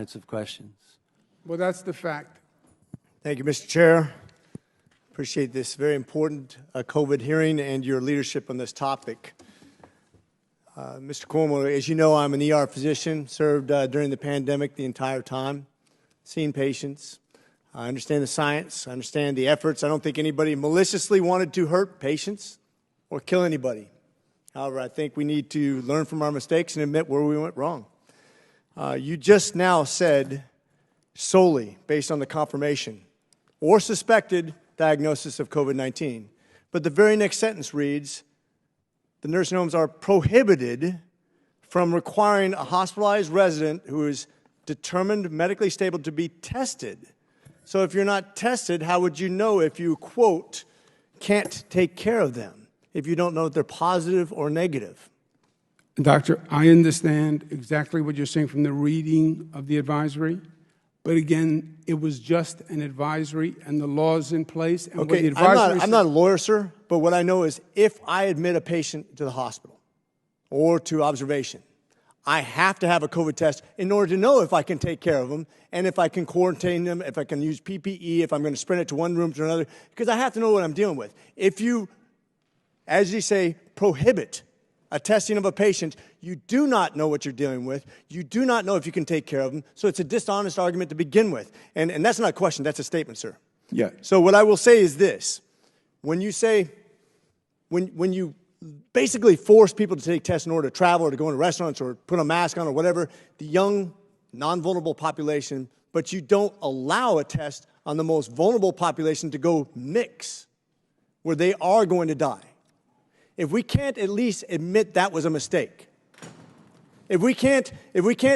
minutes of questions. Well, that's the fact. Thank you, Mr. Chair. Appreciate this very important COVID hearing and your leadership on this topic. Mr. Cuomo, as you know, I'm an ER physician, served during the pandemic the entire time, seen patients. I understand the science. I understand the efforts. I don't think anybody maliciously wanted to hurt patients or kill anybody. However, I think we need to learn from our mistakes and admit where we went wrong. You just now said solely based on the confirmation or suspected diagnosis of COVID-19. But the very next sentence reads, the nursing homes are prohibited from requiring a hospitalized resident who is determined medically stable to be tested. So if you're not tested, how would you know if you, quote, can't take care of them, if you don't know if they're positive or negative? Doctor, I understand exactly what you're saying from the reading of the advisory. But again, it was just an advisory, and the law's in place. And okay, what the advisory I'm not a lawyer, sir, but what I know is if I admit a patient to the hospital or to observation, I have to have a COVID test in order to know if I can take care of them and if I can quarantine them, if I can use PPE, if I'm going to sprint it to one room to another, because I have to know what I'm dealing with. If you, as you say, prohibit a testing of a patient, you do not know what you're dealing with. You do not know if you can take care of them. So it's a dishonest argument to begin with. And that's not a question, that's a statement, sir. Yeah. So what I will say is this. When you say, when you basically force people to take tests in order to travel or to go into restaurants or put a mask on or whatever, the young, non-vulnerable population, but you don't allow a test on the most vulnerable population to go mix, where they are going to die. If we can't at least admit that was a mistake, if we can't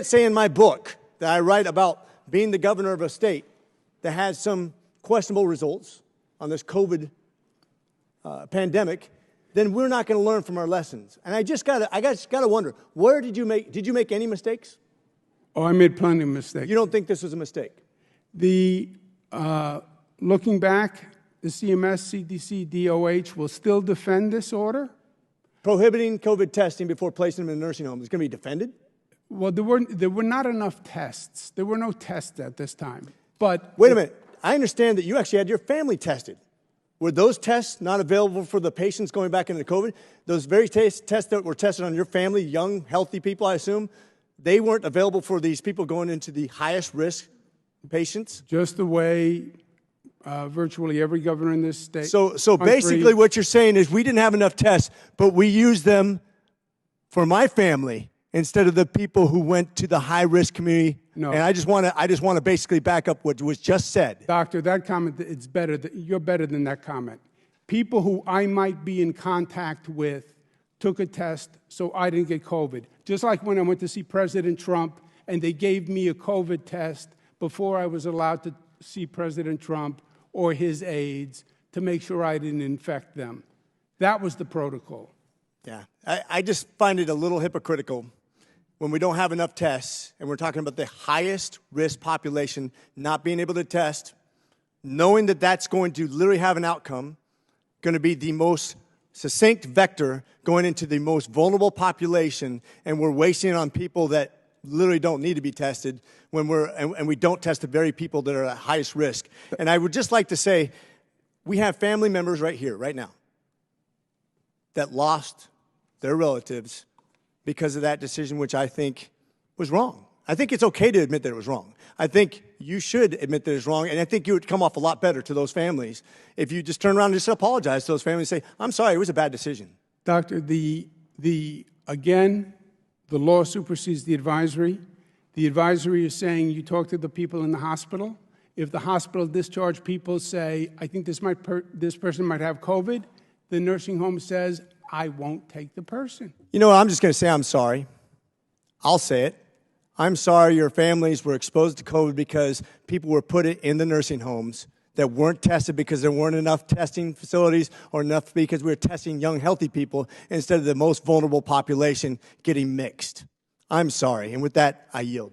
say in my book that I write about being the governor of a state that has some questionable results on this COVID pandemic, then we're not going to learn from our lessons. And I just gotta wonder, where did you make any mistakes? Oh, I made plenty of mistakes. You don't think this was a mistake? Looking back, the CMS, CDC, DOH will still defend this order? Prohibiting COVID testing before placing them in a nursing home is going to be defended? Well, there were not enough tests. There were no tests at this time. But wait a minute. I understand that you actually had your family tested. Were those tests not available for the patients going back into COVID? Those very tests that were tested on your family, young, healthy people, I assume, they weren't available for these people going into the highest risk patients? Just the way virtually every governor in this state. So basically what you're saying is we didn't have enough tests, but we used them for my family instead of the people who went to the high-risk community. No. And I just want to basically back up what was just said. Doctor, that comment, it's better. You're better than that comment. People who I might be in contact with took a test so I didn't get COVID. Just like when I went to see President Trump and they gave me a COVID test before I was allowed to see President Trump or his aides to make sure I didn't infect them. That was the protocol. Yeah, I just find it a little hypocritical when we don't have enough tests and we're talking about the highest risk population not being able to test, knowing that that's going to literally have an outcome, going to be the most succinct vector going into the most vulnerable population, and we're wasting it on people that literally don't need to be tested when and we don't test the very people that are at highest risk. And I would just like to say, we have family members right here, right now, that lost their relatives because of that decision, which I think was wrong. I think it's okay to admit that it was wrong. I think you should admit that it's wrong, and I think you would come off a lot better to those families if you just turn around and just apologize to those families and say, I'm sorry, it was a bad decision. Doctor, again, the law supersedes the advisory. The advisory is saying you talk to the people in the hospital. If the hospital discharge people say, I think this person might have COVID, the nursing home says, I won't take the person. You know what, I'm just going to say I'm sorry. I'll say it. I'm sorry your families were exposed to COVID because people were put in the nursing homes that weren't tested because there weren't enough testing facilities or enough because we were testing young, healthy people instead of the most vulnerable population getting mixed. I'm sorry, and with that, I yield.